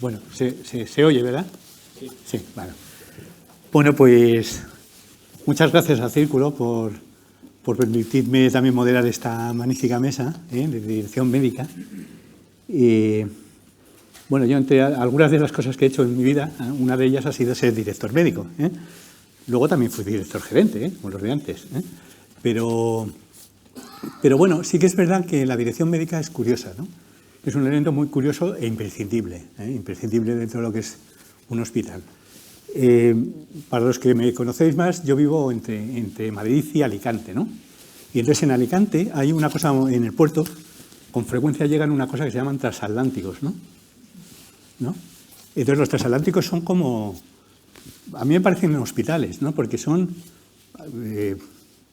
Bueno, se oye, ¿verdad? Sí. Sí, vale. Bueno, pues muchas gracias al Círculo por permitirme también moderar esta magnífica mesa de dirección médica. Y bueno, yo entre algunas de las cosas que he hecho en mi vida, una de ellas ha sido ser director médico. Luego también fui director gerente, como los de antes. Pero bueno, sí que es verdad que la dirección médica es curiosa, ¿no? Es un elemento muy curioso e imprescindible, imprescindible dentro de lo que es un hospital. Para los que me conocéis más, yo vivo entre Madrid y Alicante, ¿no? Y entonces en Alicante hay una cosa en el puerto, con frecuencia llegan una cosa que se llaman transatlánticos, ¿no? Entonces los transatlánticos son como, a mí me parecen hospitales, ¿no? Porque son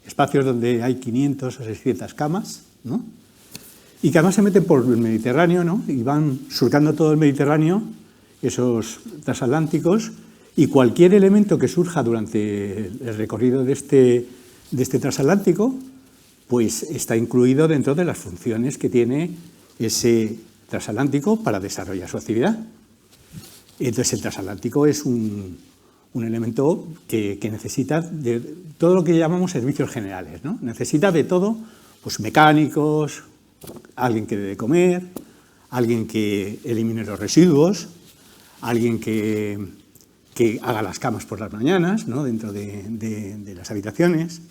espacios donde hay 500 o 600 camas, ¿no? Y que además se meten por el Mediterráneo, ¿no? Y van surcando todo el Mediterráneo, esos transatlánticos, y cualquier elemento que surja durante el recorrido de este transatlántico, pues está incluido dentro de las funciones que tiene ese transatlántico para desarrollar su actividad. Entonces el transatlántico es un elemento que necesita de todo lo que llamamos servicios generales, ¿no? Necesita de todo, pues mecánicos, alguien que dé de comer, alguien que elimine los residuos, alguien que haga las camas por las mañanas, ¿no? Dentro de las habitaciones,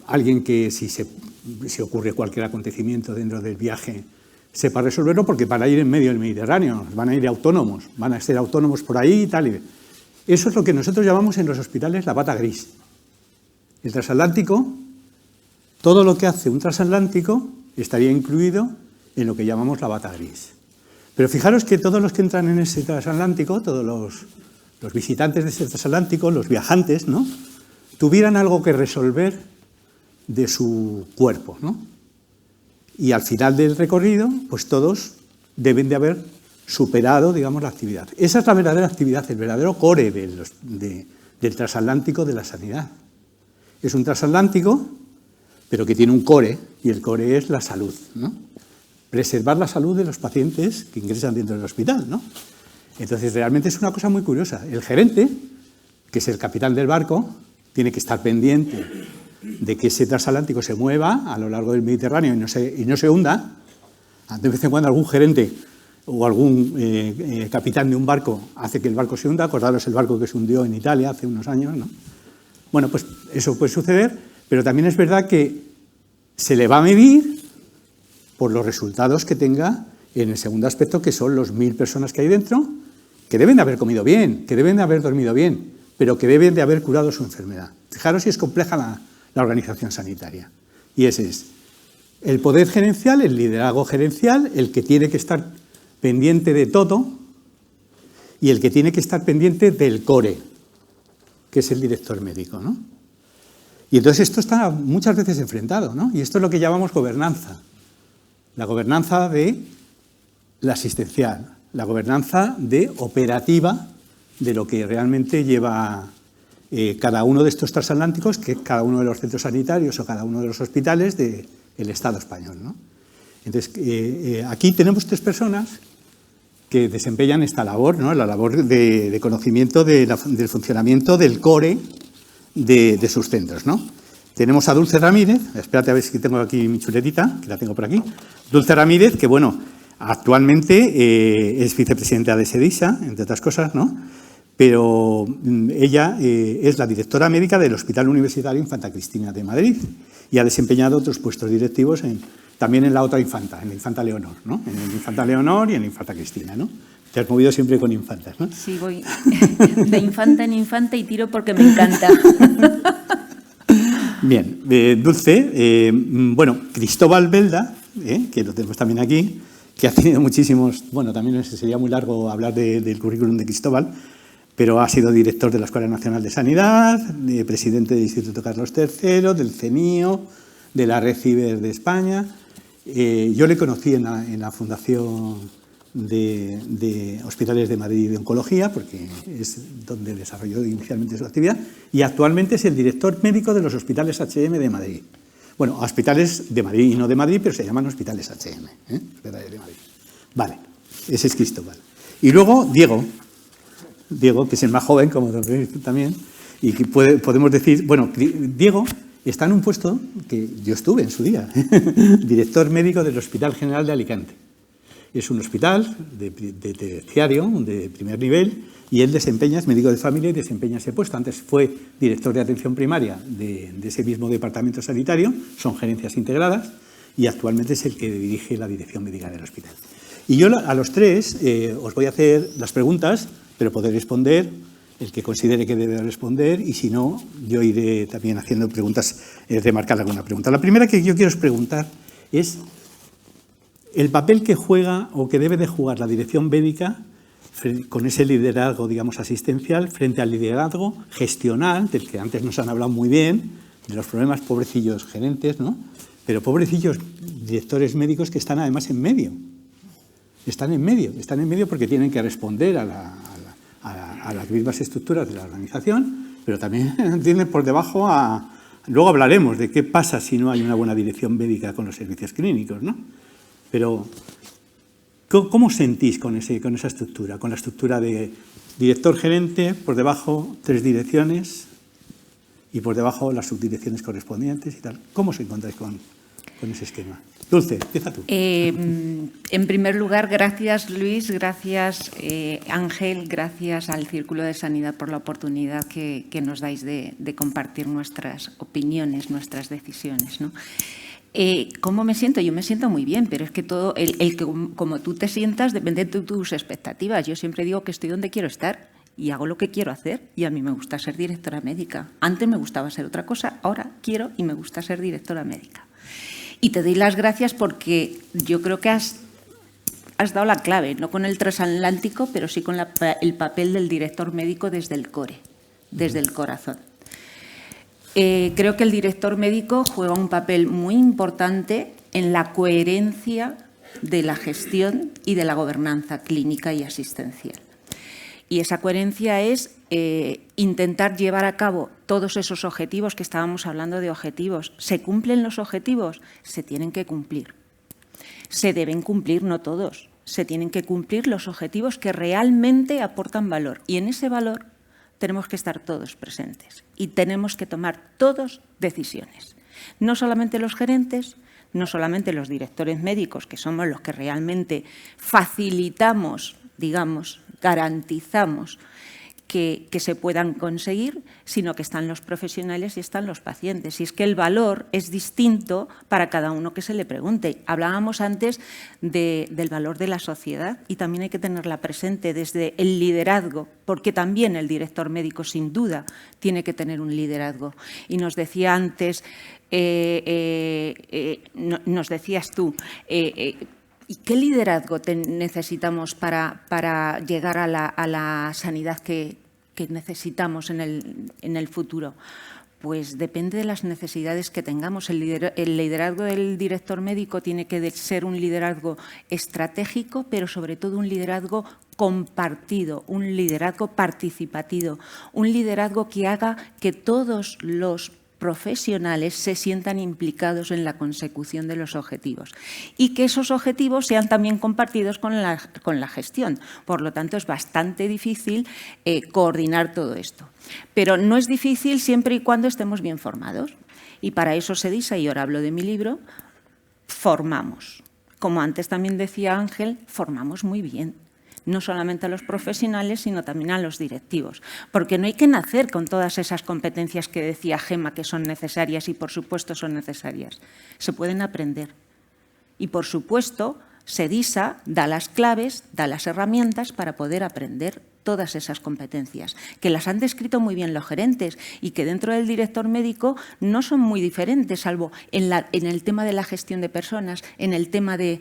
alguien que si ocurre cualquier acontecimiento dentro del viaje sepa resolverlo, porque van a ir en medio del Mediterráneo, van a ir autónomos, van a ser autónomos por ahí y tal. Eso es lo que nosotros llamamos en los hospitales la bata gris. El transatlántico, todo lo que hace un transatlántico estaría incluido en lo que llamamos la bata gris. Pero fijaros que todos los que entran en ese transatlántico, todos los visitantes de ese transatlántico, los viajantes, ¿no? Tuvieran algo que resolver de su cuerpo, ¿no? Y al final del recorrido, pues todos deben de haber superado, digamos, la actividad. Esa es la verdadera actividad, el verdadero core del transatlántico de la sanidad. Es un transatlántico, pero que tiene un core, y el core es la salud, ¿no? Preservar la salud de los pacientes que ingresan dentro del hospital, ¿no? Entonces, realmente es una cosa muy curiosa. El gerente, que es el capitán del barco, tiene que estar pendiente de que ese transatlántico se mueva a lo largo del Mediterráneo y no se hunda. De vez en cuando algún gerente o algún capitán de un barco hace que el barco se hunda. Acordaros el barco que se hundió en Italia hace unos años, ¿no? Bueno, pues eso puede suceder, pero también es verdad que se le va a medir por los resultados que tenga en el segundo aspecto, que son los 1000 personas que hay dentro, que deben de haber comido bien, que deben de haber dormido bien, pero que deben de haber curado su enfermedad. Fijaros si es compleja la organización sanitaria. Y ese es el poder gerencial, el liderazgo gerencial, el que tiene que estar pendiente de todo y el que tiene que estar pendiente del core, que es el director médico, ¿no? Y entonces esto está muchas veces enfrentado, ¿no? Y esto es lo que llamamos gobernanza. La gobernanza de la asistencial, la gobernanza de operativa de lo que realmente lleva cada uno de estos transatlánticos, que es cada uno de los centros sanitarios o cada uno de los hospitales del Estado español, ¿no? Entonces, aquí tenemos 3 personas que desempeñan esta labor, ¿no? La labor de conocimiento del funcionamiento del core de sus centros, ¿no? Tenemos a Dulce Ramírez, espérate a ver si tengo aquí mi chuletita, que la tengo por aquí. Dulce Ramírez, que bueno, actualmente es vicepresidenta de SEDISA, entre otras cosas, ¿no? Pero ella es la directora médica del Hospital Universitario Infanta Cristina de Madrid y ha desempeñado otros puestos directivos también en la otra infanta, en la Infanta Leonor, ¿no? En el Infanta Leonor y en la Infanta Cristina, ¿no? Te has movido siempre con infantas, ¿no? Sí, voy de infanta en infanta y tiro porque me encanta. Bien, Dulce, bueno, Cristóbal Belda, que lo tenemos también aquí, que ha tenido muchísimos, bueno, también sería muy largo hablar del currículum de Cristóbal, pero ha sido director de la Escuela Nacional de Sanidad, presidente del Instituto Carlos III, del CENIO, de la Red Ciber de España. Yo le conocí en la Fundación de Hospitales de Madrid de Oncología, porque es donde desarrolló inicialmente su actividad, y actualmente es el director médico de los Hospitales HM de Madrid. Bueno, hospitales de Madrid y no de Madrid, pero se llaman Hospitales HM, Hospitales de Madrid. Vale, ese es Cristóbal. Y luego Diego, que es el más joven, como también, y que podemos decir, bueno, Diego está en un puesto que yo estuve en su día, director médico del Hospital General de Alicante. Es un hospital de terciario, de primer nivel, y él es médico de familia y desempeña ese puesto. Antes fue director de atención primaria de ese mismo departamento sanitario, son gerencias integradas, y actualmente es el que dirige la dirección médica del hospital. Y yo a los tres os voy a hacer las preguntas, pero podéis responder el que considere que debe responder, y si no, yo iré también haciendo preguntas, remarcar alguna pregunta. La primera que yo quiero os preguntar es el papel que juega o que debe de jugar la dirección médica con ese liderazgo, digamos, asistencial, frente al liderazgo gestional, del que antes nos han hablado muy bien, de los problemas pobrecillos gerentes, ¿no? Pero pobrecillos directores médicos que están además en medio. Están en medio porque tienen que responder a las mismas estructuras de la organización, pero también tienen por debajo a... Luego hablaremos de qué pasa si no hay una buena dirección médica con los servicios clínicos, ¿no? Pero, ¿cómo os sentís con esa estructura? Con la estructura de director-gerente, por debajo 3 direcciones y por debajo las subdirecciones correspondientes y tal. ¿Cómo os encontráis con ese esquema? Dulce, empieza tú. En primer lugar, gracias Luis, gracias Ángel, gracias al Círculo de Sanidad por la oportunidad que nos dais de compartir nuestras opiniones, nuestras decisiones, ¿no? ¿Cómo me siento? Yo me siento muy bien, pero es que todo, como tú te sientas depende de tus expectativas. Yo siempre digo que estoy donde quiero estar y hago lo que quiero hacer, y a mí me gusta ser directora médica. Antes me gustaba ser otra cosa, ahora quiero y me gusta ser directora médica. Y te doy las gracias porque yo creo que has dado la clave, no con el transatlántico, pero sí con el papel del director médico desde el core, desde el corazón. Creo que el director médico juega un papel muy importante en la coherencia de la gestión y de la gobernanza clínica y asistencial. Y esa coherencia es intentar llevar a cabo todos esos objetivos que estábamos hablando de objetivos. ¿Se cumplen los objetivos? Se tienen que cumplir. Se deben cumplir, no todos. Se tienen que cumplir los objetivos que realmente aportan valor. Y en ese valor tenemos que estar todos presentes y tenemos que tomar todos decisiones. No solamente los gerentes, no solamente los directores médicos, que somos los que realmente facilitamos, digamos, garantizamos que se puedan conseguir, sino que están los profesionales y están los pacientes. Y es que el valor es distinto para cada uno que se le pregunte. Hablábamos antes del valor de la sociedad y también hay que tenerla presente desde el liderazgo, porque también el director médico sin duda tiene que tener un liderazgo. Y nos decía antes, nos decías tú, ¿y qué liderazgo necesitamos para llegar a la sanidad que necesitamos en el futuro? Pues depende de las necesidades que tengamos. El liderazgo del director médico tiene que ser un liderazgo estratégico, pero sobre todo un liderazgo compartido, un liderazgo participativo, un liderazgo que haga que todos los profesionales se sientan implicados en la consecución de los objetivos y que esos objetivos sean también compartidos con la gestión. Por lo tanto, es bastante difícil coordinar todo esto. Pero no es difícil siempre y cuando estemos bien formados. Y para eso se dice, y ahora hablo de mi libro, formamos. Como antes también decía Ángel, formamos muy bien. No solamente a los profesionales, sino también a los directivos. Porque no hay que nacer con todas esas competencias que decía Gemma que son necesarias y, por supuesto, son necesarias. Se pueden aprender. Y, por supuesto, SEDISA da las claves, da las herramientas para poder aprender todas esas competencias, que las han descrito muy bien los gerentes y que dentro del director médico no son muy diferentes, salvo en el tema de la gestión de personas, en el tema del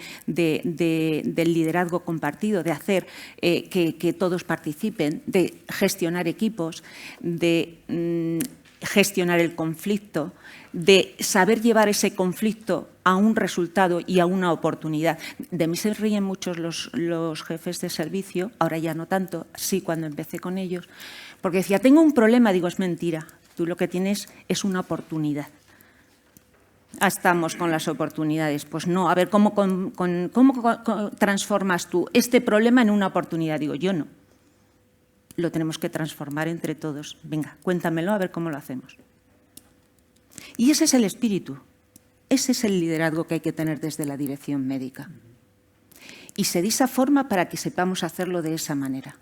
liderazgo compartido, de hacer que todos participen, de gestionar equipos, de gestionar el conflicto, de saber llevar ese conflicto a un resultado y a una oportunidad. De mí se ríen muchos los jefes de servicio, ahora ya no tanto, sí cuando empecé con ellos, porque decía, tengo un problema, digo, es mentira, tú lo que tienes es una oportunidad. estamos con las oportunidades? Pues no. A ver, ¿cómo transformas tú este problema en una oportunidad? Digo, yo no. Lo tenemos que transformar entre todos. Venga, cuéntamelo, a ver cómo lo hacemos. Y ese es el espíritu. Ese es el liderazgo que hay que tener desde la dirección médica. Y SEDISA forma para que sepamos hacerlo de esa manera.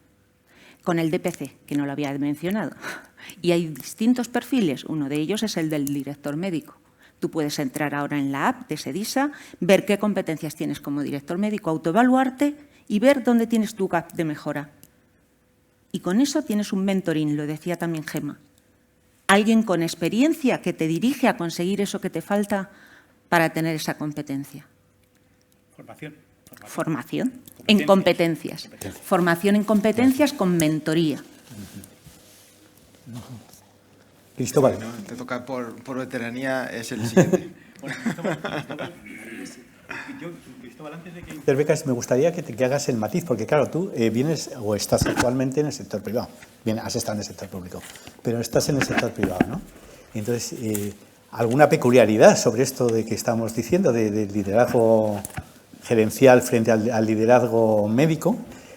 Con el DPC, que no lo había mencionado. Y hay distintos perfiles. Uno de ellos es el del director médico. Tú puedes entrar ahora en la app de SEDISA, ver qué competencias tienes como director médico, autoevaluarte y ver dónde tienes tu gap de mejora. Y con eso tienes un mentoring, lo decía también Gemma. Alguien con experiencia que te dirige a conseguir eso que te falta para tener esa competencia. Formación en competencias. Formación en competencias con mentoría. Cristóbal. No, te toca por veteranía, es el siguiente. Cristóbal, antes de que Becas, me gustaría que hagas el matiz, porque claro, tú vienes o estás actualmente en el sector privado. Bien, has estado en el sector público, pero estás en el sector privado, ¿no? Entonces, ¿alguna peculiaridad sobre esto de que estamos diciendo, del liderazgo gerencial frente al liderazgo médico?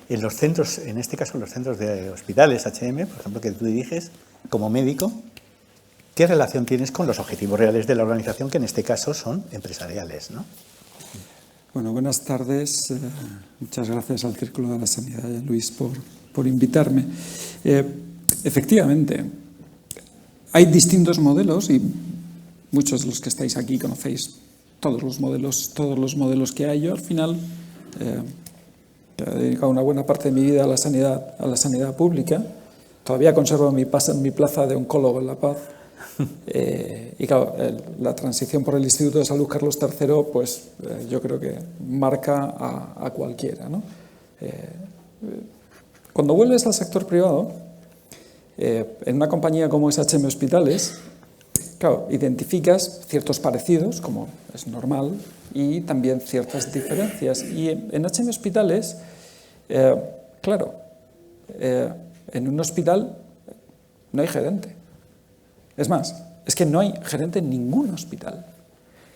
En los centros, en este caso en los centros de hospitales, HM, por ejemplo, que tú diriges como médico, ¿qué relación tienes con los objetivos reales de la organización, que en este caso son empresariales, ¿no? Bueno, buenas tardes. Muchas gracias al Círculo de la Sanidad y a Luis por invitarme. Efectivamente, hay distintos modelos y muchos de los que estáis aquí conocéis todos los modelos que hay. Yo al final he dedicado una buena parte de mi vida a la sanidad pública. Todavía conservo mi plaza de oncólogo en La Paz. Y claro, la transición por el Instituto de Salud Carlos III, pues yo creo que marca a cualquiera, ¿no? Cuando vuelves al sector privado, en una compañía como es HM Hospitales, claro, identificas ciertos parecidos, como es normal, y también ciertas diferencias. Y en HM Hospitales, claro, en un hospital no hay gerente. Es más, es que no hay gerente en ningún hospital.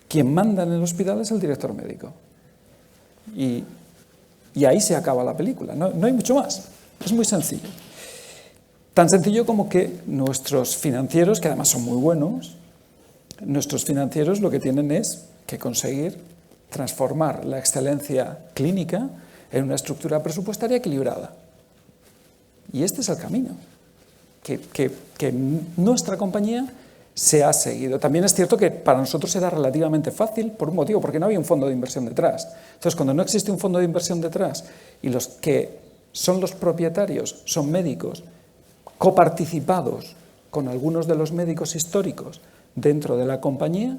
Quien manda en el hospital es el director médico. Y ahí se acaba la película. No hay mucho más. Es muy sencillo. Tan sencillo como que nuestros financieros, que además son muy buenos, nuestros financieros lo que tienen es que conseguir transformar la excelencia clínica en una estructura presupuestaria equilibrada. Y este es el camino que nuestra compañía se ha seguido. También es cierto que para nosotros era relativamente fácil por un motivo, porque no había un fondo de inversión detrás. Entonces, cuando no existe un fondo de inversión detrás y los que son los propietarios son médicos coparticipados con algunos de los médicos históricos dentro de la compañía,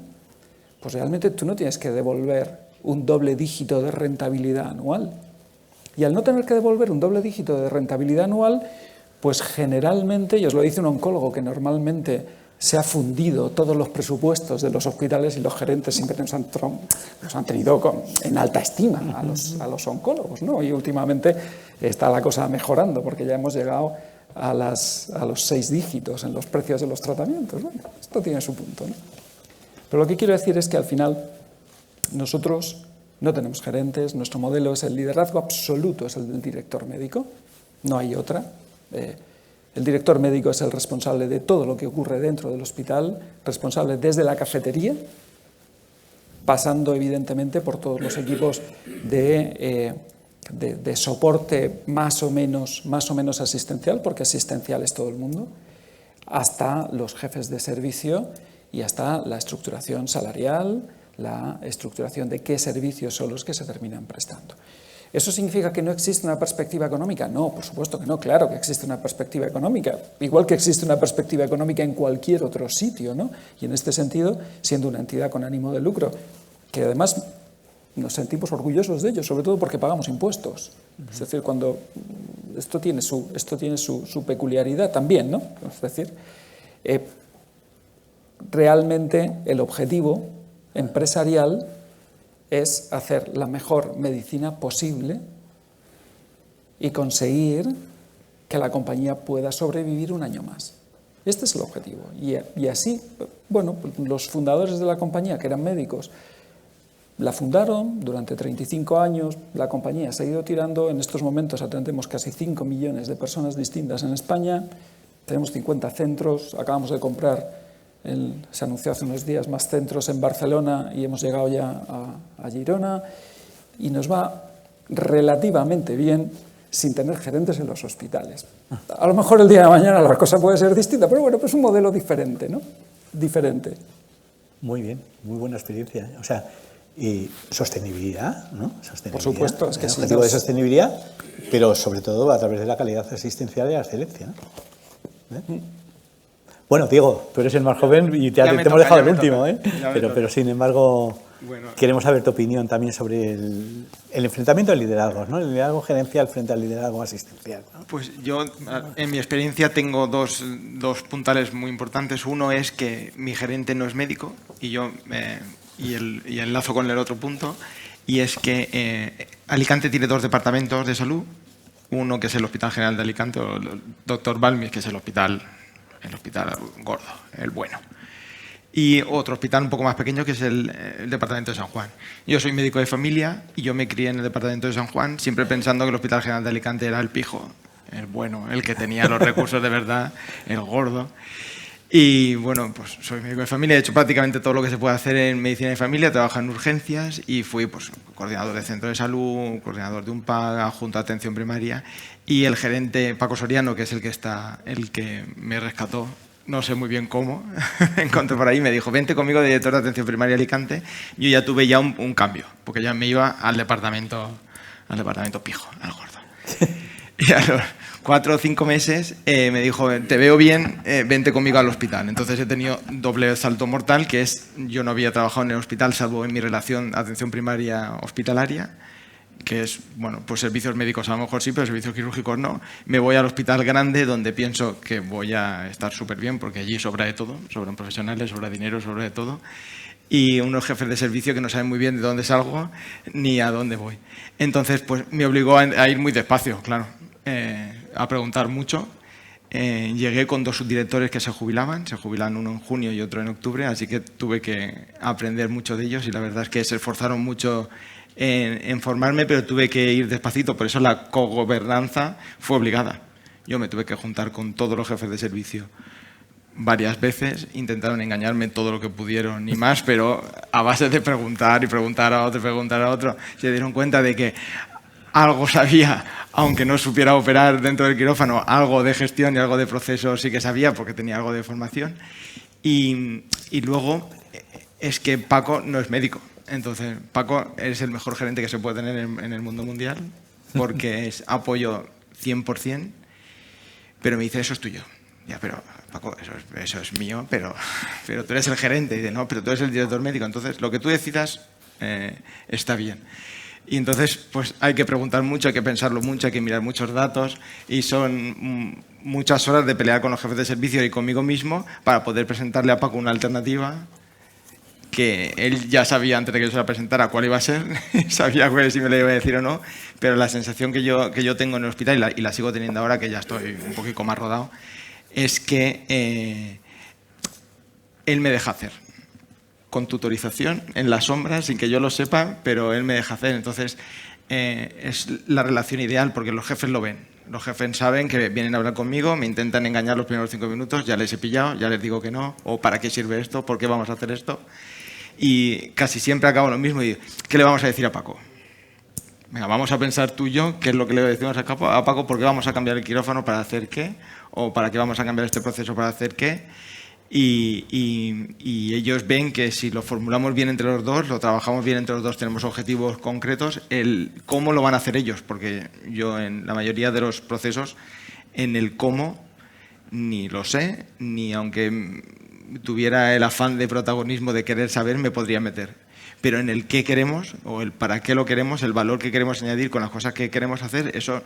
pues realmente tú no tienes que devolver un doble dígito de rentabilidad anual. Y al no tener que devolver un doble dígito de rentabilidad anual, pues generalmente, y os lo dice un oncólogo que normalmente se ha fundido todos los presupuestos de los hospitales y los gerentes siempre nos han tenido en alta estima a los oncólogos, ¿no? Y últimamente está la cosa mejorando porque ya hemos llegado a los 6 dígitos en los precios de los tratamientos. Bueno, esto tiene su punto, ¿no? Pero lo que quiero decir es que al final nosotros no tenemos gerentes, nuestro modelo es el liderazgo absoluto, es el del director médico, no hay otra. El director médico es el responsable de todo lo que ocurre dentro del hospital, responsable desde la cafetería, pasando evidentemente por todos los equipos de soporte más o menos asistencial, porque asistencial es todo el mundo, hasta los jefes de servicio y hasta la estructuración salarial, la estructuración de qué servicios son los que se terminan prestando. ¿Eso significa que no existe una perspectiva económica? No, por supuesto que no, claro que existe una perspectiva económica, igual que existe una perspectiva económica en cualquier otro sitio, ¿no? Y en este sentido, siendo una entidad con ánimo de lucro, que además nos sentimos orgullosos de ello, sobre todo porque pagamos impuestos. Es decir, cuando esto tiene su peculiaridad también, ¿no? Es decir, realmente el objetivo empresarial es hacer la mejor medicina posible y conseguir que la compañía pueda sobrevivir un año más. Este es el objetivo. Y así, bueno, los fundadores de la compañía, que eran médicos, la fundaron durante 35 años, la compañía ha seguido tirando, en estos momentos atendemos casi 5 millones de personas distintas en España, tenemos 50 centros, acabamos de comprar, se anunció hace unos días, más centros en Barcelona y hemos llegado ya a Girona, y nos va relativamente bien sin tener gerentes en los hospitales. A lo mejor el día de mañana la cosa puede ser distinta, pero bueno, pues un modelo diferente, ¿no? Diferente. Muy bien, muy buena experiencia. O sea, y sostenibilidad, ¿no? Sostenibilidad. Por supuesto, es que el sí. objetivo de sostenibilidad, pero sobre todo a través de la calidad asistencial y la excelencia, ¿no? Bueno, Diego, tú eres el más joven y te hemos dejado el último, ¿eh? Pero sin embargo, bueno, queremos saber tu opinión también sobre el enfrentamiento de liderazgos, ¿no? El liderazgo gerencial frente al liderazgo asistencial, ¿no? Pues yo, en mi experiencia, tengo dos puntales muy importantes. Uno es que mi gerente no es médico y enlazo con el otro punto, y es que Alicante tiene 2 departamentos de salud, uno que es el Hospital General de Alicante, o el Dr. Balmis, que es el hospital gordo, el bueno, y otro hospital un poco más pequeño que es el departamento de San Juan. Yo soy médico de familia y yo me crié en el departamento de San Juan, siempre pensando que el Hospital General de Alicante era el pijo, el bueno, el que tenía los recursos de verdad, el gordo. Y bueno, pues soy médico de familia, he hecho prácticamente todo lo que se puede hacer en medicina de familia, trabajo en urgencias y fui pues coordinador de centro de salud, coordinador de un PAG, adjunto a atención primaria, y el gerente Paco Soriano, que es el que me rescató, no sé muy bien cómo, me encontré por ahí, me dijo, vente conmigo de director de atención primaria Alicante. Yo ya tuve un cambio, porque ya me iba al departamento pijo, al gordo. Y a los 4 o 5 meses me dijo, te veo bien, vente conmigo al hospital. Entonces he tenido doble salto mortal, que es, yo no había trabajado en el hospital salvo en mi relación atención primaria hospitalaria, que es, bueno, pues servicios médicos a lo mejor sí, pero servicios quirúrgicos no. Me voy al hospital grande donde pienso que voy a estar súper bien, porque allí sobra de todo, sobran profesionales, sobra dinero, sobra de todo. Y unos jefes de servicio que no saben muy bien de dónde salgo ni a dónde voy. Entonces, pues me obligó a ir muy despacio, claro. A preguntar mucho. Llegué con 2 subdirectores que se jubilan uno en junio y otro en octubre, así que tuve que aprender mucho de ellos y la verdad es que se esforzaron mucho en formarme, pero tuve que ir despacito, por eso la cogobernanza fue obligada. Yo me tuve que juntar con todos los jefes de servicio varias veces, intentaron engañarme todo lo que pudieron y más, pero a base de preguntar y preguntar a otro, se dieron cuenta de que algo sabía, aunque no supiera operar dentro del quirófano, algo de gestión y algo de procesos sí que sabía porque tenía algo de formación. Y luego es que Paco no es médico. Entonces, Paco es el mejor gerente que se puede tener en el mundo mundial porque es apoyo 100%, pero me dice, eso es tuyo. Ya, pero Paco, eso es mío, pero tú eres el gerente. Y dice, no, pero tú eres el director médico. Entonces, lo que tú decidas está bien. Y entonces, pues hay que preguntar mucho, hay que pensarlo mucho, hay que mirar muchos datos y son muchas horas de pelear con los jefes de servicio y conmigo mismo para poder presentarle a Paco una alternativa que él ya sabía antes de que yo se la presentara cuál iba a ser, sabía si me la iba a decir o no, pero la sensación que yo tengo en el hospital y la sigo teniendo ahora que ya estoy un poquito más rodado, es que él me deja hacer. Con tutorización, en la sombra, sin que yo lo sepa, pero él me deja hacer. Entonces, es la relación ideal porque los jefes lo ven. Los jefes saben que vienen a hablar conmigo, me intentan engañar los primeros 5 minutos, ya les he pillado, ya les digo que no, o ¿para qué sirve esto? ¿Por qué vamos a hacer esto? Y casi siempre acabo lo mismo y digo, ¿qué le vamos a decir a Paco? Venga, vamos a pensar tú y yo qué es lo que le decimos a Paco, por qué vamos a cambiar el quirófano para hacer qué, o para qué vamos a cambiar este proceso para hacer qué. Y ellos ven que si lo formulamos bien entre los dos, lo trabajamos bien entre los dos, tenemos objetivos concretos, el cómo lo van a hacer ellos, porque yo en la mayoría de los procesos, en el cómo, ni lo sé, ni aunque tuviera el afán de protagonismo de querer saber, me podría meter. Pero en el qué queremos, o el para qué lo queremos, el valor que queremos añadir con las cosas que queremos hacer, eso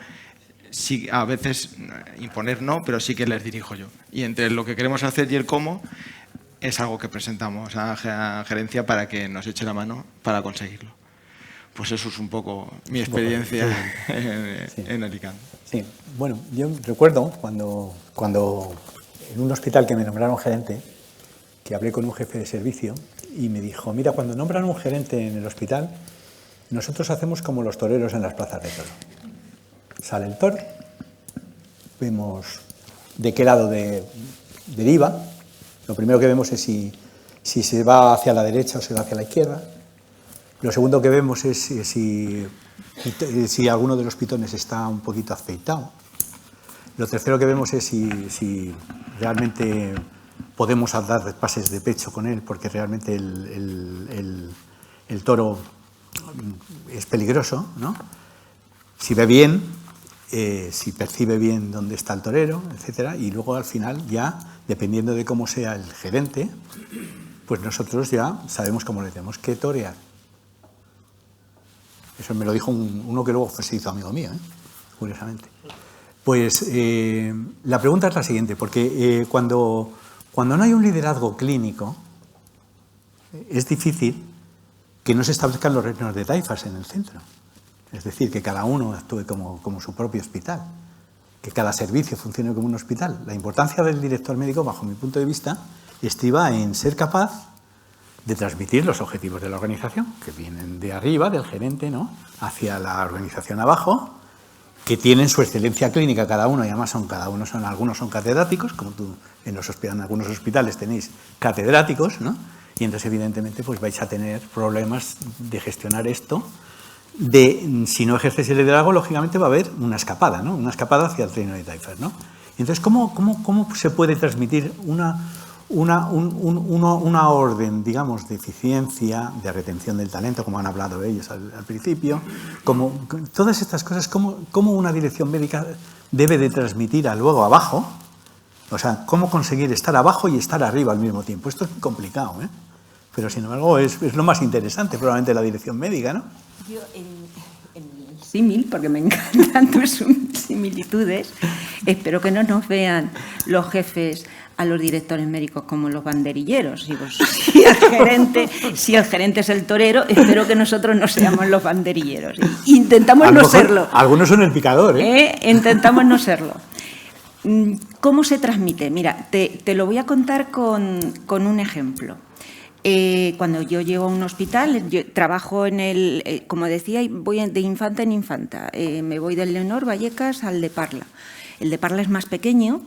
sí, a veces imponer no, pero sí que les dirijo yo. Y entre lo que queremos hacer y el cómo es algo que presentamos a la gerencia para que nos eche la mano para conseguirlo. Pues eso es un poco mi experiencia en Alicante. Sí, bueno, yo recuerdo cuando en un hospital que me nombraron gerente, que hablé con un jefe de servicio y me dijo, mira, cuando nombran un gerente en el hospital, nosotros hacemos como los toreros en las plazas de toro. Sale el toro, vemos de qué lado deriva. Lo primero que vemos es si se va hacia la derecha o se va hacia la izquierda. Lo segundo que vemos es si alguno de los pitones está un poquito afeitado. Lo tercero que vemos es si realmente podemos dar pases de pecho con él, porque realmente el toro es peligroso, ¿no? Si ve bien, si percibe bien dónde está el torero, etcétera, y luego al final ya, dependiendo de cómo sea el gerente, pues nosotros ya sabemos cómo le tenemos que torear. Eso me lo dijo uno que luego se hizo amigo mío, curiosamente. Pues la pregunta es la siguiente, porque cuando no hay un liderazgo clínico, es difícil que no se establezcan los reinos de taifas en el centro. Es decir, que cada uno actúe como su propio hospital, que cada servicio funcione como un hospital. La importancia del director médico, bajo mi punto de vista, estriba en ser capaz de transmitir los objetivos de la organización, que vienen de arriba, del gerente, ¿no?, hacia la organización abajo, que tienen su excelencia clínica cada uno, y además algunos son catedráticos, como tú en algunos hospitales tenéis catedráticos, ¿no? Y entonces evidentemente pues vais a tener problemas de gestionar esto. Si no ejerces el liderazgo, lógicamente va a haber una escapada, ¿no? Una escapada hacia el reino de taifas, ¿no? Entonces, ¿cómo se puede transmitir una orden, digamos, de eficiencia, de retención del talento, como han hablado ellos al principio, todas estas cosas, cómo una dirección médica debe de transmitir a luego abajo? O sea, cómo conseguir estar abajo y estar arriba al mismo tiempo. Esto es complicado, ¿eh? Pero sin embargo es lo más interesante, probablemente, la dirección médica, ¿no? Yo, en el símil, porque me encantan tus similitudes, espero que no nos vean los jefes a los directores médicos como los banderilleros. Digo, si el gerente es el torero, espero que nosotros no seamos los banderilleros. Intentamos no serlo. Algunos son el picador, ¿eh? Intentamos no serlo. ¿Cómo se transmite? Mira, te lo voy a contar con un ejemplo. Cuando yo llego a un hospital, yo trabajo en como decía, voy de infanta en infanta. Me voy del Leonor Vallecas al de Parla. El de Parla es más pequeño,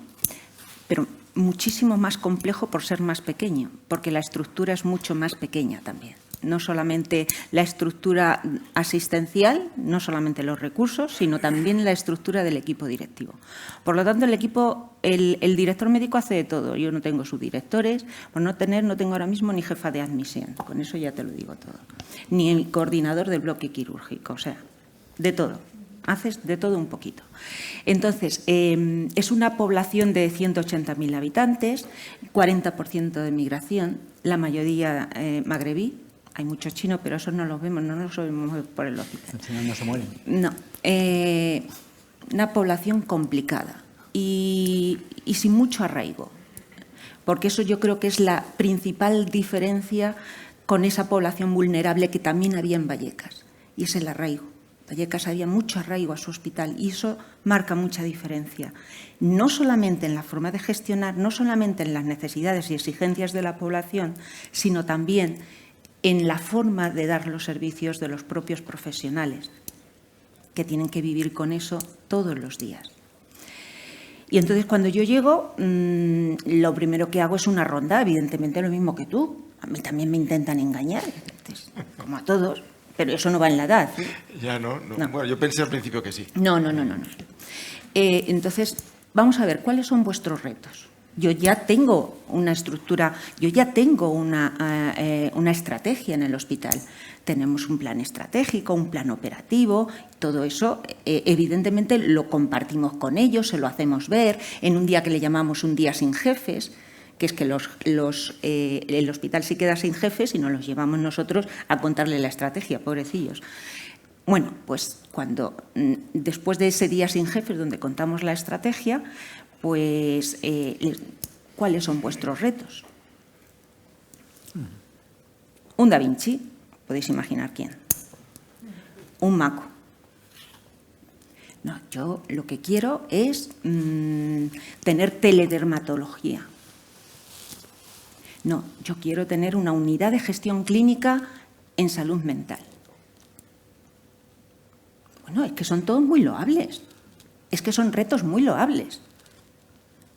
pero muchísimo más complejo por ser más pequeño, porque la estructura es mucho más pequeña también. No solamente la estructura asistencial, no solamente los recursos, sino también la estructura del equipo directivo. Por lo tanto, el director médico hace de todo. Yo no tengo subdirectores, no tengo ahora mismo ni jefa de admisión, con eso ya te lo digo todo. Ni el coordinador del bloque quirúrgico, o sea, de todo. Haces de todo un poquito. Entonces, es una población de 180.000 habitantes, 40% de migración, la mayoría magrebí. Hay muchos chinos, pero esos no los vemos, no los vemos por el hospital. Los chinos no se mueren. No. Una población complicada y sin mucho arraigo, porque eso yo creo que es la principal diferencia con esa población vulnerable que también había en Vallecas, y es el arraigo. Vallecas había mucho arraigo a su hospital y eso marca mucha diferencia, no solamente en la forma de gestionar, no solamente en las necesidades y exigencias de la población, sino también en la forma de dar los servicios de los propios profesionales, que tienen que vivir con eso todos los días. Y entonces, cuando yo llego, lo primero que hago es una ronda, evidentemente lo mismo que tú. A mí también me intentan engañar, como a todos, pero eso no va en la edad. Ya no. Bueno, yo pensé al principio que sí. No. Entonces, vamos a ver, ¿cuáles son vuestros retos? Yo ya tengo una estructura, yo ya tengo una estrategia en el hospital. Tenemos un plan estratégico, un plan operativo, todo eso evidentemente lo compartimos con ellos, se lo hacemos ver en un día que le llamamos un día sin jefes, que es que el hospital sí queda sin jefes y nos los llevamos nosotros a contarle la estrategia, pobrecillos. Bueno, pues después de ese día sin jefes donde contamos la estrategia, pues, ¿cuáles son vuestros retos? Un Da Vinci, podéis imaginar quién. Un Maco. No, yo lo que quiero es tener teledermatología. No, yo quiero tener una unidad de gestión clínica en salud mental. Bueno, es que son todos muy loables. Es que son retos muy loables.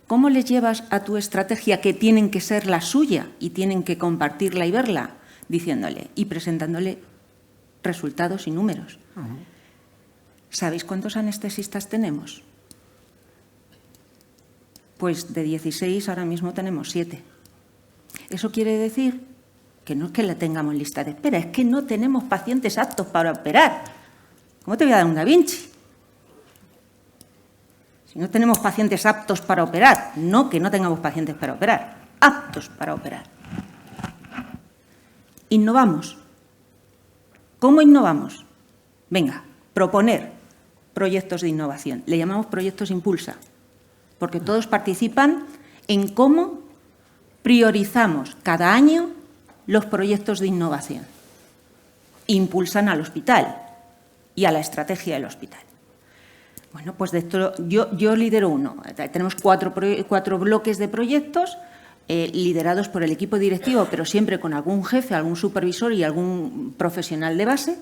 ¿Cómo les llevas a tu estrategia, que tienen que ser la suya y tienen que compartirla y verla, diciéndole y presentándole resultados y números? ¿Sabéis cuántos anestesistas tenemos? Pues de 16 ahora mismo tenemos 7. Eso quiere decir que no es que la tengamos en lista de espera, es que no tenemos pacientes aptos para operar. ¿Cómo te voy a dar un Da Vinci? Si no tenemos pacientes aptos para operar, no que no tengamos pacientes para operar, aptos para operar. Innovamos. ¿Cómo innovamos? Venga, proponer proyectos de innovación. Le llamamos proyectos Impulsa, porque todos participan en cómo priorizamos cada año los proyectos de innovación. Impulsan al hospital y a la estrategia del hospital. Bueno, pues de esto yo lidero uno. Tenemos cuatro bloques de proyectos liderados por el equipo directivo, pero siempre con algún jefe, algún supervisor y algún profesional de base.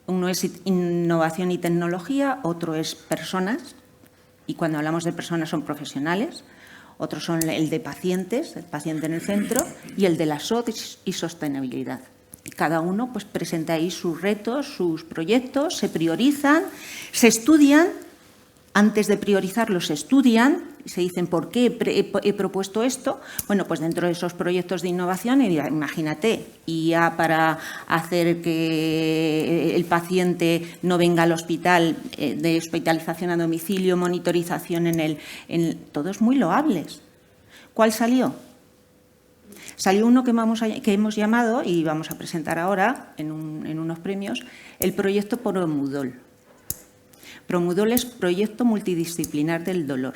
Uno es innovación y tecnología, otro es personas, y cuando hablamos de personas son profesionales. Otros son el de pacientes, el paciente en el centro, y el de la SOT y sostenibilidad. Y cada uno pues presenta ahí sus retos, sus proyectos, se priorizan, se estudian. Antes de priorizarlos se estudian, se dicen ¿por qué he propuesto esto? Bueno, pues dentro de esos proyectos de innovación, imagínate, y ya para hacer que el paciente no venga al hospital, de hospitalización a domicilio, monitorización todos muy loables. ¿Cuál salió? Salió uno que hemos llamado, y vamos a presentar ahora en unos premios, el proyecto Promudol. Promudol es proyecto multidisciplinar del dolor,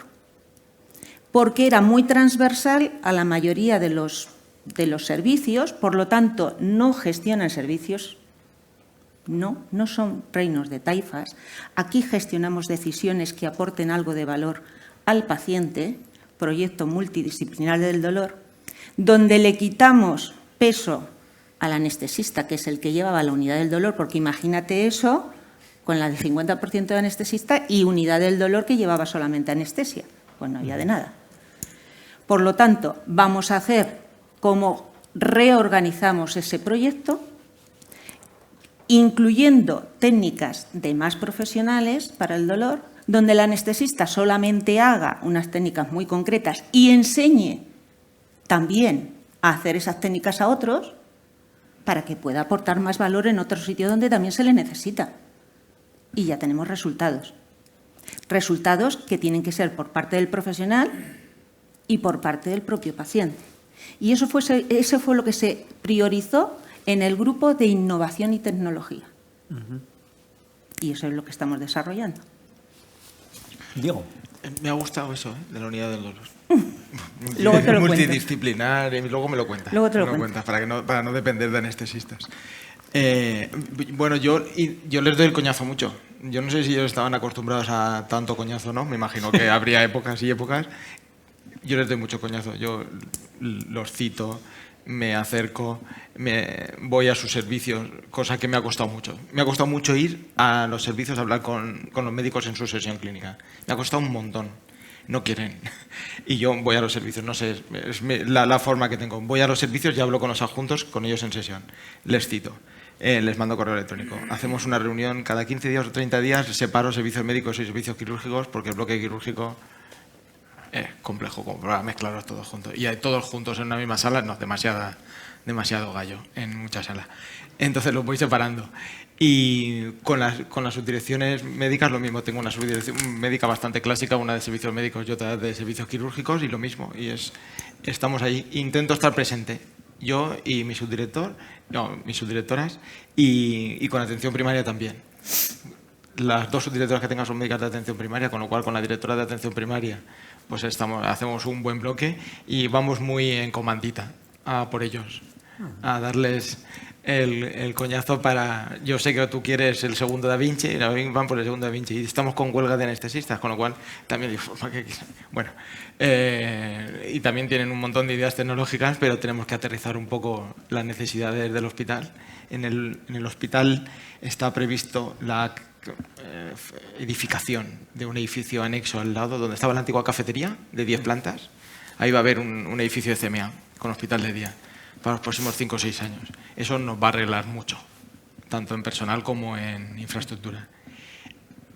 porque era muy transversal a la mayoría de los servicios, por lo tanto no gestionan servicios, no son reinos de taifas. Aquí gestionamos decisiones que aporten algo de valor al paciente, proyecto multidisciplinar del dolor, donde le quitamos peso al anestesista, que es el que llevaba la unidad del dolor, porque imagínate eso con la del 50% de anestesista y unidad del dolor que llevaba solamente anestesia, pues no había de nada. Por lo tanto, vamos a hacer cómo reorganizamos ese proyecto, incluyendo técnicas de más profesionales para el dolor, donde el anestesista solamente haga unas técnicas muy concretas y enseñe también a hacer esas técnicas a otros para que pueda aportar más valor en otro sitio donde también se le necesita. Y ya tenemos resultados. Resultados que tienen que ser por parte del profesional y por parte del propio paciente. Y eso fue lo que se priorizó en el grupo de innovación y tecnología. Y eso es lo que estamos desarrollando. Diego. Me ha gustado eso, de la unidad del dolor. Luego te lo multidisciplinar, y luego me lo cuentas. Luego te lo cuentas. Para no depender de anestesistas. Bueno, yo les doy el coñazo mucho. Yo no sé si ellos estaban acostumbrados a tanto coñazo, ¿no? Me imagino que habría épocas y épocas. Yo les doy mucho coñazo. Yo los cito, me acerco, voy a sus servicios, cosa que me ha costado mucho. Me ha costado mucho ir a los servicios a hablar con los médicos en su sesión clínica. Me ha costado un montón. No quieren. Y yo voy a los servicios, no sé, es la forma que tengo. Voy a los servicios y hablo con los adjuntos, con ellos en sesión. Les cito, les mando correo electrónico. Hacemos una reunión cada 15 días o 30 días, separo servicios médicos y servicios quirúrgicos, porque el bloque quirúrgico es complejo, como para mezclarlos todos juntos. Y hay todos juntos en una misma sala, no, demasiado gallo en muchas salas. Entonces los voy separando. Y con las subdirecciones médicas lo mismo. Tengo una subdirección médica bastante clásica, una de servicios médicos y otra de servicios quirúrgicos, y lo mismo. Y estamos ahí. Intento estar presente. Yo y mis subdirectoras, y con atención primaria también. Las dos subdirectoras que tengan son médicas de atención primaria, con lo cual con la directora de atención primaria pues hacemos un buen bloque y vamos muy en comandita a por ellos, a darles el coñazo para... Yo sé que tú quieres el segundo Da Vinci y van por el segundo Da Vinci y estamos con huelga de anestesistas, con lo cual también digo, ¿para qué? Bueno, y también tienen un montón de ideas tecnológicas, pero tenemos que aterrizar un poco las necesidades del hospital. En el hospital está previsto la edificación de un edificio anexo al lado, donde estaba la antigua cafetería de 10 plantas. Ahí va a haber un edificio de CMA con hospital de día para los próximos 5 o 6 años. Eso nos va a arreglar mucho, tanto en personal como en infraestructura.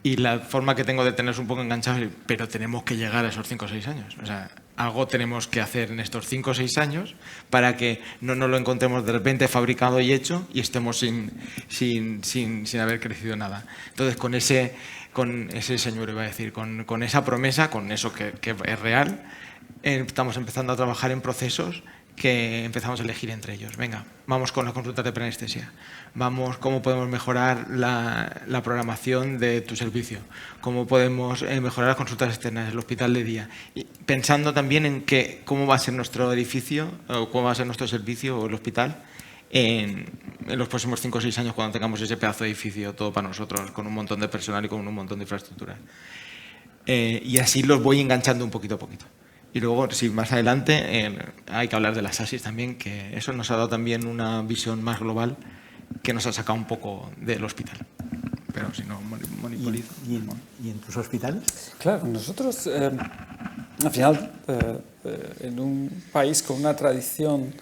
Y la forma que tengo de tenerse un poco enganchados es, pero tenemos que llegar a esos 5 o 6 años. O sea, algo tenemos que hacer en estos 5 o 6 años para que no nos lo encontremos de repente fabricado y hecho y estemos sin haber crecido nada. Entonces, con ese señor, iba a decir, con esa promesa, con eso que es real, estamos empezando a trabajar en procesos que empezamos a elegir entre ellos. Venga, vamos con las consultas de preanestesia. Vamos, cómo podemos mejorar la programación de tu servicio. Cómo podemos mejorar las consultas externas, el hospital de día. Y pensando también en cómo va a ser nuestro edificio, o cómo va a ser nuestro servicio o el hospital en los próximos 5 o 6 años, cuando tengamos ese pedazo de edificio todo para nosotros, con un montón de personal y con un montón de infraestructura. Y así los voy enganchando un poquito a poquito. Y luego, si más adelante, hay que hablar de las ASIS también, que eso nos ha dado también una visión más global que nos ha sacado un poco del hospital. Pero si no, monopolizo. ¿Y en tus hospitales? Claro, nosotros, al final, en un país con una tradición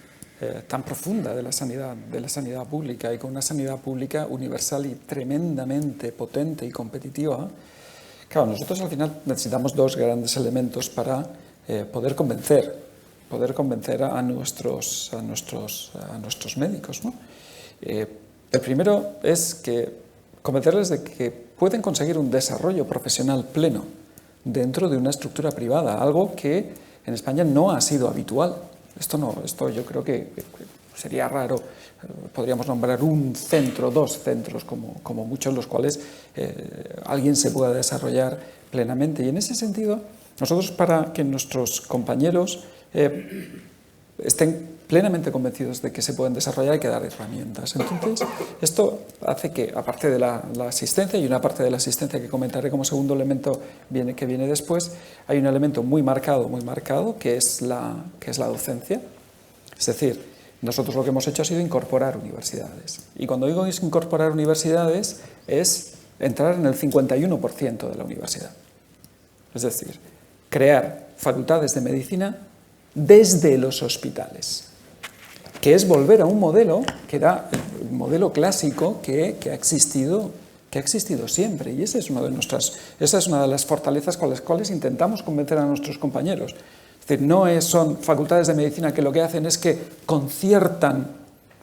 tan profunda de la sanidad pública y con una sanidad pública universal y tremendamente potente y competitiva, claro, nosotros al final necesitamos 2 grandes elementos para poder convencer a nuestros médicos, ¿no? El primero es convencerles de que pueden conseguir un desarrollo profesional pleno dentro de una estructura privada, algo que en España no ha sido habitual. Esto yo creo que sería raro. Podríamos nombrar un centro, 2 centros, como muchos, en los cuales alguien se pueda desarrollar plenamente. Y en ese sentido, nosotros, para que nuestros compañeros estén plenamente convencidos de que se pueden desarrollar, hay que dar herramientas. Entonces, esto hace que, aparte de la asistencia, y una parte de la asistencia que comentaré como segundo elemento que viene después, hay un elemento muy marcado, que es la docencia. Es decir, nosotros lo que hemos hecho ha sido incorporar universidades. Y cuando digo incorporar universidades, es entrar en el 51% de la universidad. Es decir, crear facultades de medicina desde los hospitales, que es volver a un modelo que era el modelo clásico que ha existido siempre. Y esa es una de las fortalezas con las cuales intentamos convencer a nuestros compañeros. Es decir, no son facultades de medicina que lo que hacen es que conciertan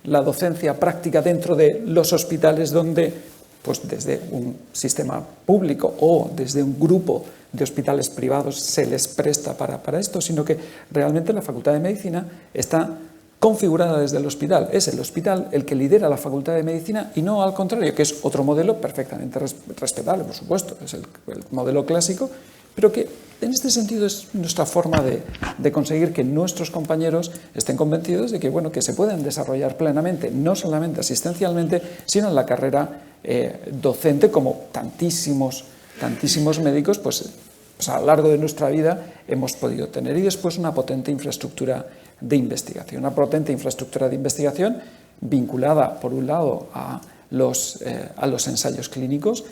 la docencia práctica dentro de los hospitales, donde, pues desde un sistema público o desde un grupo de hospitales privados se les presta para esto, sino que realmente la Facultad de Medicina está configurada desde el hospital. Es el hospital el que lidera la Facultad de Medicina y no al contrario, que es otro modelo perfectamente respetable, por supuesto, es el modelo clásico, pero que en este sentido es nuestra forma de conseguir que nuestros compañeros estén convencidos de que, bueno, que se pueden desarrollar plenamente, no solamente asistencialmente, sino en la carrera docente, como tantísimos médicos, pues a lo largo de nuestra vida hemos podido tener. Y después una potente infraestructura de investigación. Una potente infraestructura de investigación vinculada, por un lado, a los ensayos clínicos,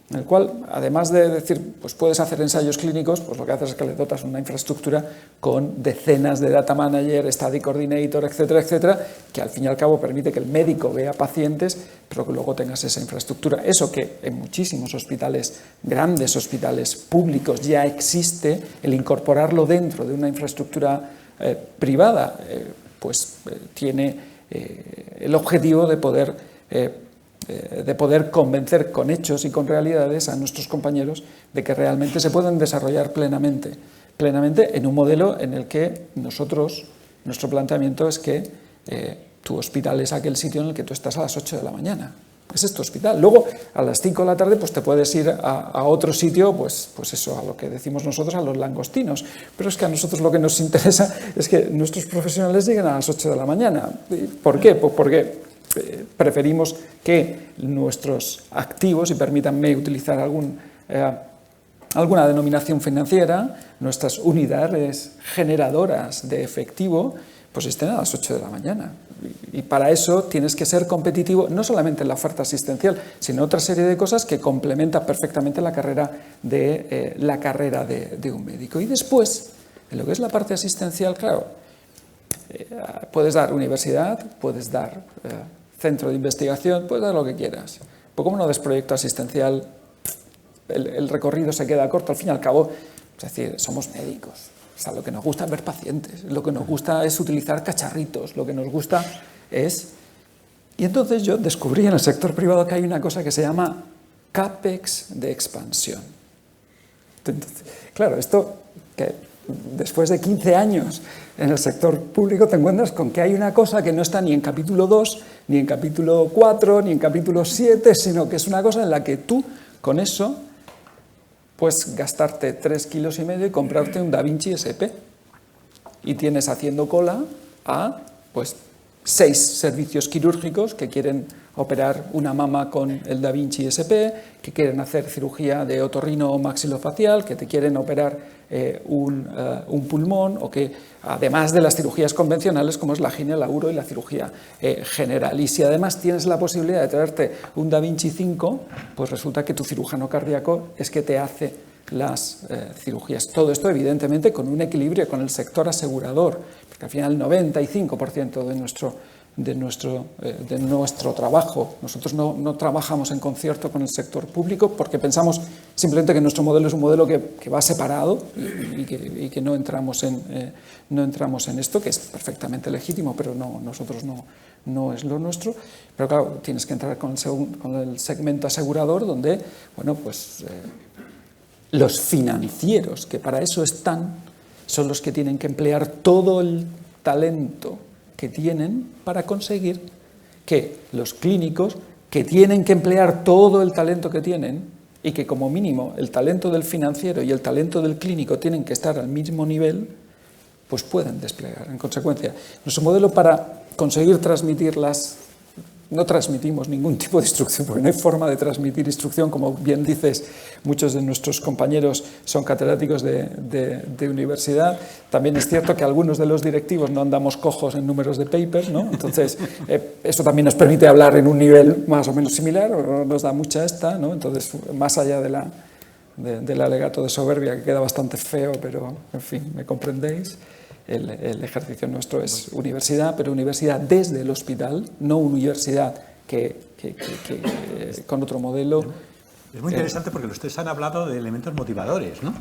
en el cual, además de decir, pues puedes hacer ensayos clínicos, pues lo que haces es que le dotas una infraestructura con decenas de data manager, study coordinator, etcétera, etcétera, que al fin y al cabo permite que el médico vea pacientes, pero que luego tengas esa infraestructura. Eso que en muchísimos hospitales, grandes hospitales públicos, ya existe, el incorporarlo dentro de una infraestructura privada, tiene el objetivo de poder convencer con hechos y con realidades a nuestros compañeros de que realmente se pueden desarrollar plenamente en un modelo en el que nuestro planteamiento es que tu hospital es aquel sitio en el que tú estás a las 8 de la mañana. Ese es tu hospital. Luego, a las 5 de la tarde, pues te puedes ir a otro sitio, pues eso, a lo que decimos nosotros, a los langostinos. Pero es que a nosotros lo que nos interesa es que nuestros profesionales lleguen a las 8 de la mañana. ¿Por qué? Pues porque preferimos que nuestros activos, y permítanme utilizar alguna denominación financiera, nuestras unidades generadoras de efectivo, pues estén a las 8 de la mañana. Y para eso tienes que ser competitivo, no solamente en la oferta asistencial, sino otra serie de cosas que complementan perfectamente la carrera de un médico. Y después, en lo que es la parte asistencial, claro, puedes dar universidad, puedes dar centro de investigación, puedes dar lo que quieras. Pues como no des proyecto asistencial, el recorrido se queda corto. Al fin y al cabo, es decir, somos médicos. O sea, lo que nos gusta es ver pacientes, lo que nos gusta es utilizar cacharritos, lo que nos gusta es... Y entonces yo descubrí en el sector privado que hay una cosa que se llama CAPEX de expansión. Entonces, claro, esto que después de 15 años en el sector público te encuentras con que hay una cosa que no está ni en capítulo 2, ni en capítulo 4, ni en capítulo 7, sino que es una cosa en la que tú, con eso, puedes gastarte 3,5 kilos y comprarte un Da Vinci SP. Y tienes haciendo cola a, pues, 6 servicios quirúrgicos que quieren operar una mama con el Da Vinci SP, que quieren hacer cirugía de otorrino o maxilofacial, que te quieren operar un pulmón, o que además de las cirugías convencionales como es la gine, la uro y la cirugía general. Y si además tienes la posibilidad de traerte un Da Vinci 5, pues resulta que tu cirujano cardíaco es que te hace las cirugías. Todo esto evidentemente con un equilibrio con el sector asegurador, porque al final el 95% de nuestro trabajo. Nosotros no trabajamos en concierto con el sector público porque pensamos simplemente que nuestro modelo es un modelo que va separado y que no entramos en esto, que es perfectamente legítimo, pero nosotros no es lo nuestro. Pero claro, tienes que entrar con el segmento asegurador donde, bueno, pues los financieros, que para eso están, son los que tienen que emplear todo el talento que tienen para conseguir que los clínicos, que tienen que emplear todo el talento que tienen, y que como mínimo el talento del financiero y el talento del clínico tienen que estar al mismo nivel, pues pueden desplegar. En consecuencia, nuestro modelo para conseguir transmitir no transmitimos ningún tipo de instrucción, porque no hay forma de transmitir instrucción. Como bien dices, muchos de nuestros compañeros son catedráticos de universidad. También es cierto que algunos de los directivos no andamos cojos en números de papers, ¿no? Entonces, esto también nos permite hablar en un nivel más o menos similar, o nos da mucha ¿no? Entonces, más allá del alegato de soberbia, que queda bastante feo, pero, en fin, me comprendéis. El ejercicio nuestro es universidad, pero universidad desde el hospital, no universidad con otro modelo. Es muy interesante porque ustedes han hablado de elementos motivadores, ¿no?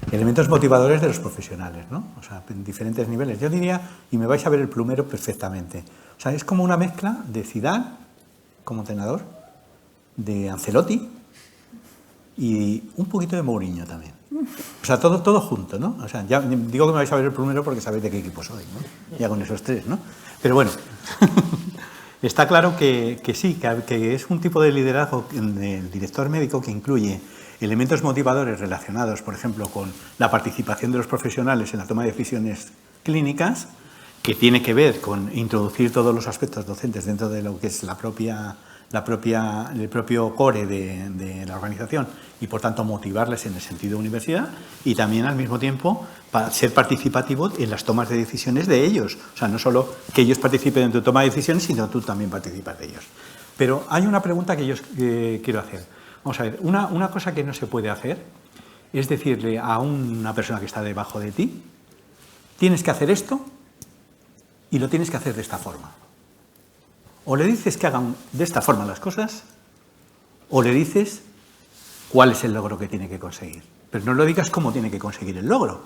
Elementos motivadores de los profesionales, ¿no? O sea, en diferentes niveles. Yo diría, y me vais a ver el plumero perfectamente, o sea, es como una mezcla de Zidane como entrenador, de Ancelotti y un poquito de Mourinho también. O sea, todo junto, ¿no? O sea, ya digo que me vais a ver el primero porque sabéis de qué equipo soy, ¿no? Ya con esos tres, ¿no? Pero bueno, está claro que sí, que es un tipo de liderazgo del director médico que incluye elementos motivadores relacionados, por ejemplo, con la participación de los profesionales en la toma de decisiones clínicas, que tiene que ver con introducir todos los aspectos docentes dentro de lo que es el propio core de la organización y, por tanto, motivarles en el sentido de universidad, y también, al mismo tiempo, para ser participativo en las tomas de decisiones de ellos. O sea, no solo que ellos participen en tu toma de decisiones, sino tú también participas de ellos. Pero hay una pregunta que yo quiero hacer. Vamos a ver, una cosa que no se puede hacer es decirle a una persona que está debajo de ti, tienes que hacer esto y lo tienes que hacer de esta forma. O le dices que hagan de esta forma las cosas, o le dices cuál es el logro que tiene que conseguir. Pero no le digas cómo tiene que conseguir el logro,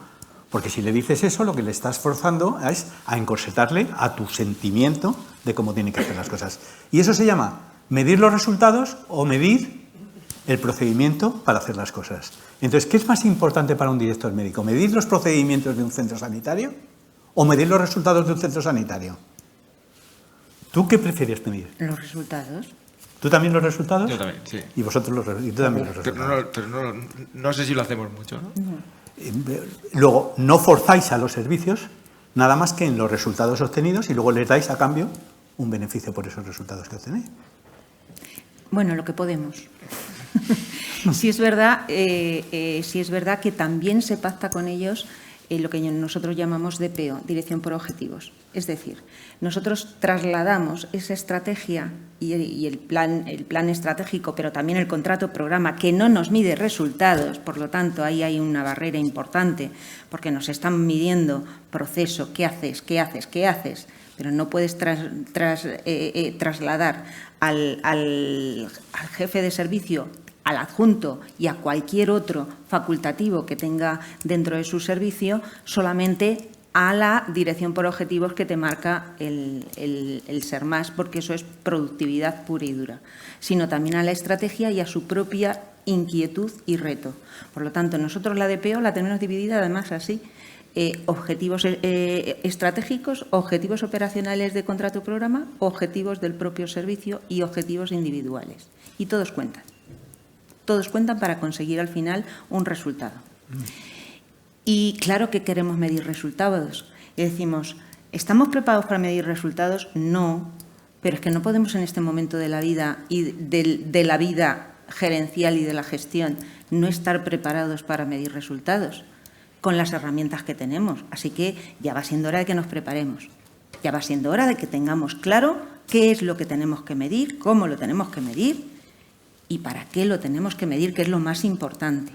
porque si le dices eso, lo que le estás forzando es a encorsetarle a tu sentimiento de cómo tiene que hacer las cosas. Y eso se llama medir los resultados o medir el procedimiento para hacer las cosas. Entonces, ¿qué es más importante para un director médico? ¿Medir los procedimientos de un centro sanitario o medir los resultados de un centro sanitario? ¿Tú qué prefieres medir? Los resultados. ¿Tú también los resultados? Yo también, sí. Y vosotros y tú también los resultados. Pero no sé si lo hacemos mucho, ¿no? Luego, no forzáis a los servicios nada más que en los resultados obtenidos y luego les dais a cambio un beneficio por esos resultados que obtenéis. Bueno, lo que podemos. Sí es verdad que también se pacta con ellos lo que nosotros llamamos DPO, Dirección por Objetivos. Es decir, nosotros trasladamos esa estrategia y el plan estratégico, pero también el contrato programa, que no nos mide resultados, por lo tanto, ahí hay una barrera importante, porque nos están midiendo proceso, qué haces, pero no puedes trasladar al jefe de servicio, al adjunto y a cualquier otro facultativo que tenga dentro de su servicio solamente a la dirección por objetivos que te marca el SERMAS, porque eso es productividad pura y dura, sino también a la estrategia y a su propia inquietud y reto. Por lo tanto, nosotros la DPO la tenemos dividida además así, objetivos estratégicos, objetivos operacionales de contrato programa, objetivos del propio servicio y objetivos individuales. Y todos cuentan. Todos cuentan para conseguir al final un resultado. Y claro que queremos medir resultados. Y decimos, ¿estamos preparados para medir resultados? No, pero es que no podemos en este momento de la vida y de la vida gerencial y de la gestión no estar preparados para medir resultados con las herramientas que tenemos. Así que ya va siendo hora de que nos preparemos. Ya va siendo hora de que tengamos claro qué es lo que tenemos que medir, cómo lo tenemos que medir y para qué lo tenemos que medir, que es lo más importante.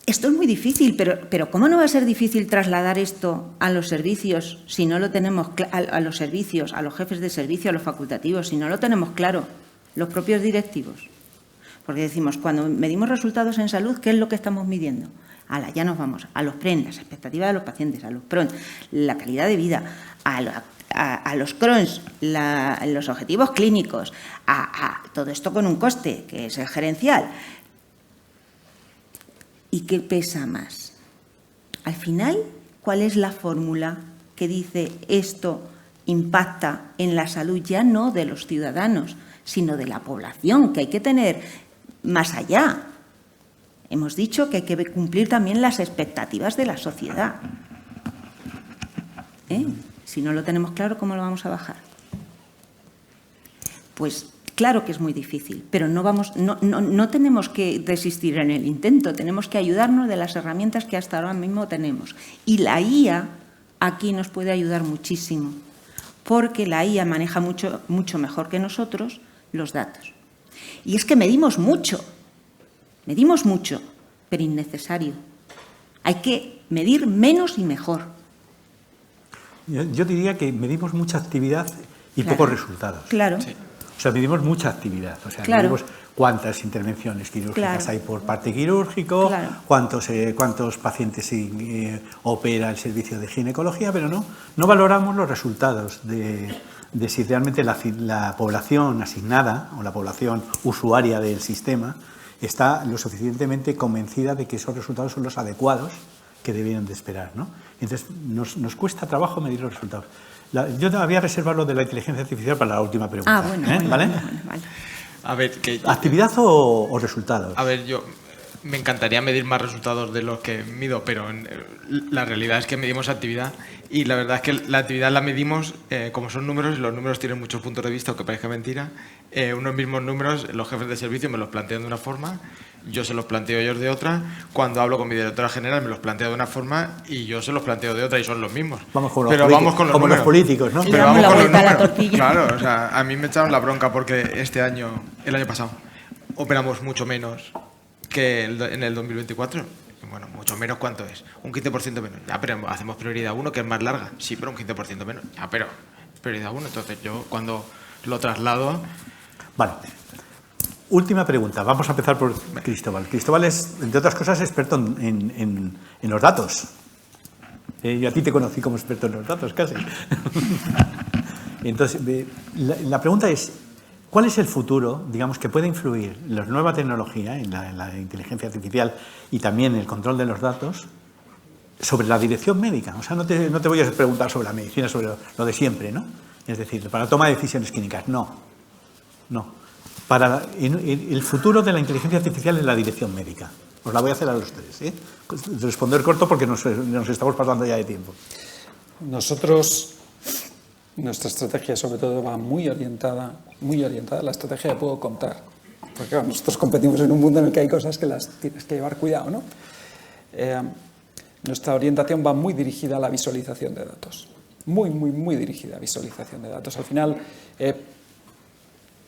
Esto es muy difícil, pero ¿cómo no va a ser difícil trasladar esto a los servicios si no lo tenemos a los servicios, a los jefes de servicio, a los facultativos, si no lo tenemos claro, los propios directivos? Porque decimos, cuando medimos resultados en salud, ¿qué es lo que estamos midiendo? Ya nos vamos a los PREN, las expectativas de los pacientes, a los PRON, la calidad de vida, a los CRONS, los objetivos clínicos, a todo esto con un coste, que es el gerencial. ¿Y qué pesa más? Al final, ¿cuál es la fórmula que dice esto impacta en la salud ya no de los ciudadanos, sino de la población, que hay que tener más allá? Hemos dicho que hay que cumplir también las expectativas de la sociedad. Si no lo tenemos claro, ¿cómo lo vamos a bajar? Pues claro que es muy difícil, pero no tenemos que desistir en el intento, tenemos que ayudarnos de las herramientas que hasta ahora mismo tenemos. Y la IA aquí nos puede ayudar muchísimo, porque la IA maneja mucho mejor que nosotros los datos. Y es que medimos mucho, pero innecesario. Hay que medir menos y mejor. Yo diría que medimos mucha actividad y pocos resultados. Claro. Sí. O sea, medimos mucha actividad. O sea, claro. medimos cuántas intervenciones quirúrgicas hay por parte quirúrgico, claro. cuántos pacientes opera el servicio de ginecología, pero no valoramos los resultados de si realmente la población asignada o la población usuaria del sistema está lo suficientemente convencida de que esos resultados son los adecuados que debieran de esperar, ¿no? Entonces, nos cuesta trabajo medir los resultados. Yo había reservado lo de la inteligencia artificial para la última pregunta. Bueno, ¿vale? Vale. A ver, ¿Actividad o resultados? A ver, me encantaría medir más resultados de los que mido, pero la realidad es que medimos actividad y la verdad es que la actividad la medimos, como son números, y los números tienen muchos puntos de vista, aunque parezca mentira. Unos mismos números, los jefes de servicio me los plantean de una forma, yo se los planteo a ellos de otra. Cuando hablo con mi directora general me los plantea de una forma y yo se los planteo de otra y son los mismos. Vamos con los políticos, ¿no? Le Pero damos vamos la con los vuelta a la números. tortilla. Claro, o sea, a mí me echaron la bronca porque el año pasado, operamos mucho menos que en el 2024. Bueno, mucho menos, ¿cuánto es? Un 15% menos. Ya, pero hacemos prioridad 1, que es más larga. Sí, pero un 15% menos. Ya, pero prioridad 1. Entonces yo cuando lo traslado... Vale. Última pregunta. Vamos a empezar por Cristóbal. Cristóbal es, entre otras cosas, experto en los datos. Yo a ti te conocí como experto en los datos, casi. Entonces, la pregunta es, ¿cuál es el futuro, digamos, que puede influir en la nueva tecnología, en la inteligencia artificial y también en el control de los datos, sobre la dirección médica? O sea, no te voy a preguntar sobre la medicina, sobre lo de siempre, ¿no? Es decir, para la toma de decisiones clínicas, no. Para el futuro de la inteligencia artificial en la dirección médica. Os la voy a hacer a los tres, ¿eh? Responder corto porque nos estamos pasando ya de tiempo. Nosotros Nuestra estrategia, sobre todo, va muy orientada a la estrategia de puedo contar. Porque claro, nosotros competimos en un mundo en el que hay cosas que las tienes que llevar cuidado, ¿no? Nuestra orientación va muy dirigida a la visualización de datos. Muy dirigida a visualización de datos. Al final,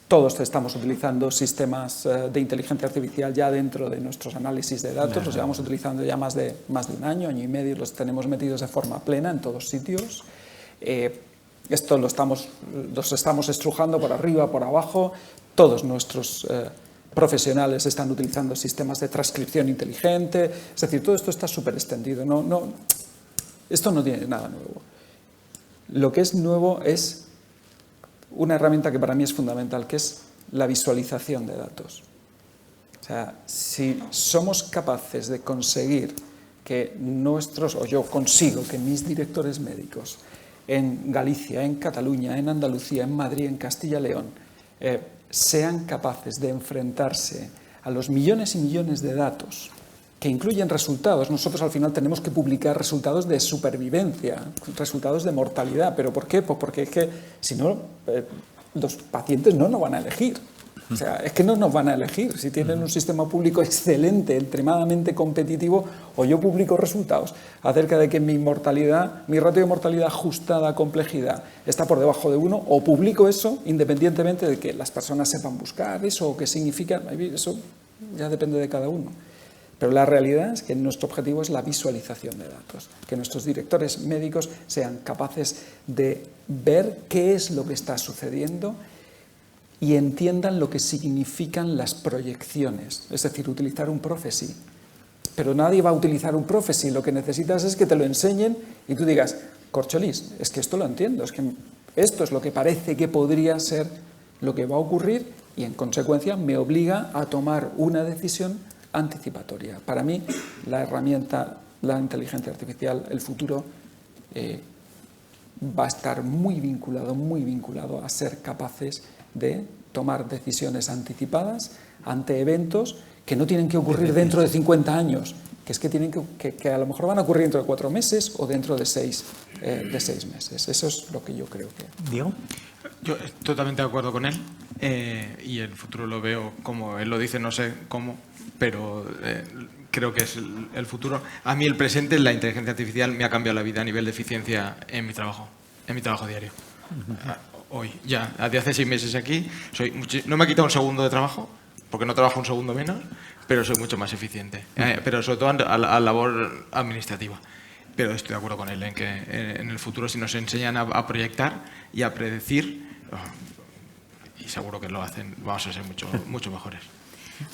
todos estamos utilizando sistemas de inteligencia artificial ya dentro de nuestros análisis de datos. Los llevamos utilizando ya más de un año y medio. Los tenemos metidos de forma plena en todos sitios. Esto los estamos estrujando por arriba, por abajo. Todos nuestros profesionales están utilizando sistemas de transcripción inteligente. Es decir, todo esto está súper extendido. Esto no tiene nada nuevo. Lo que es nuevo es una herramienta que para mí es fundamental, que es la visualización de datos. O sea, si somos capaces de conseguir que yo consigo que mis directores médicos en Galicia, en Cataluña, en Andalucía, en Madrid, en Castilla y León, sean capaces de enfrentarse a los millones y millones de datos que incluyen resultados. Nosotros al final tenemos que publicar resultados de supervivencia, resultados de mortalidad. ¿Pero por qué? Pues porque es que si no, los pacientes no nos van a elegir. O sea, es que no nos van a elegir. Si tienen un sistema público excelente, extremadamente competitivo, o yo publico resultados acerca de que mi ratio de mortalidad ajustada a complejidad está por debajo de 1, o publico eso independientemente de que las personas sepan buscar eso o qué significa. Eso ya depende de cada uno. Pero la realidad es que nuestro objetivo es la visualización de datos, que nuestros directores médicos sean capaces de ver qué es lo que está sucediendo y entiendan lo que significan las proyecciones, es decir, utilizar un prophecy. Pero nadie va a utilizar un prophecy, lo que necesitas es que te lo enseñen y tú digas, corcholis, es que esto lo entiendo, es que esto es lo que parece que podría ser lo que va a ocurrir y en consecuencia me obliga a tomar una decisión anticipatoria. Para mí, la herramienta, la inteligencia artificial, el futuro, va a estar muy vinculado a ser capaces de tomar decisiones anticipadas ante eventos que no tienen que ocurrir dentro de 50 años, que es que tienen que a lo mejor van a ocurrir dentro de 4 meses o dentro de 6 meses. Eso es lo que yo creo que... Diego. Yo estoy totalmente de acuerdo con él y el futuro lo veo como él lo dice, no sé cómo, pero creo que es el futuro. A mí el presente, la inteligencia artificial, me ha cambiado la vida a nivel de eficiencia en mi trabajo diario. Hoy, ya, desde hace 6 meses aquí, no me ha quitado un segundo de trabajo, porque no trabajo un segundo menos, pero soy mucho más eficiente. Pero sobre todo a la labor administrativa. Pero estoy de acuerdo con él en que en el futuro, si nos enseñan a proyectar y a predecir, y seguro que lo hacen, vamos a ser mucho mejores.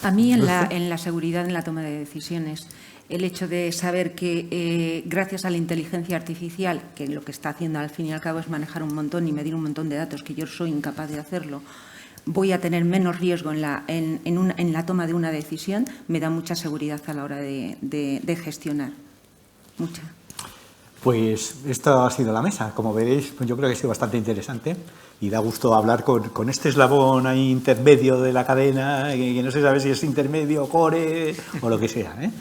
A mí en la seguridad en la toma de decisiones, el hecho de saber que gracias a la inteligencia artificial, que lo que está haciendo al fin y al cabo es manejar un montón y medir un montón de datos, que yo soy incapaz de hacerlo, voy a tener menos riesgo en la toma de una decisión, me da mucha seguridad a la hora de gestionar. Mucha. Pues esta ha sido la mesa. Como veréis, yo creo que ha sido bastante interesante y da gusto hablar con este eslabón ahí intermedio de la cadena, que no se sabe si es intermedio, core o lo que sea, ¿eh?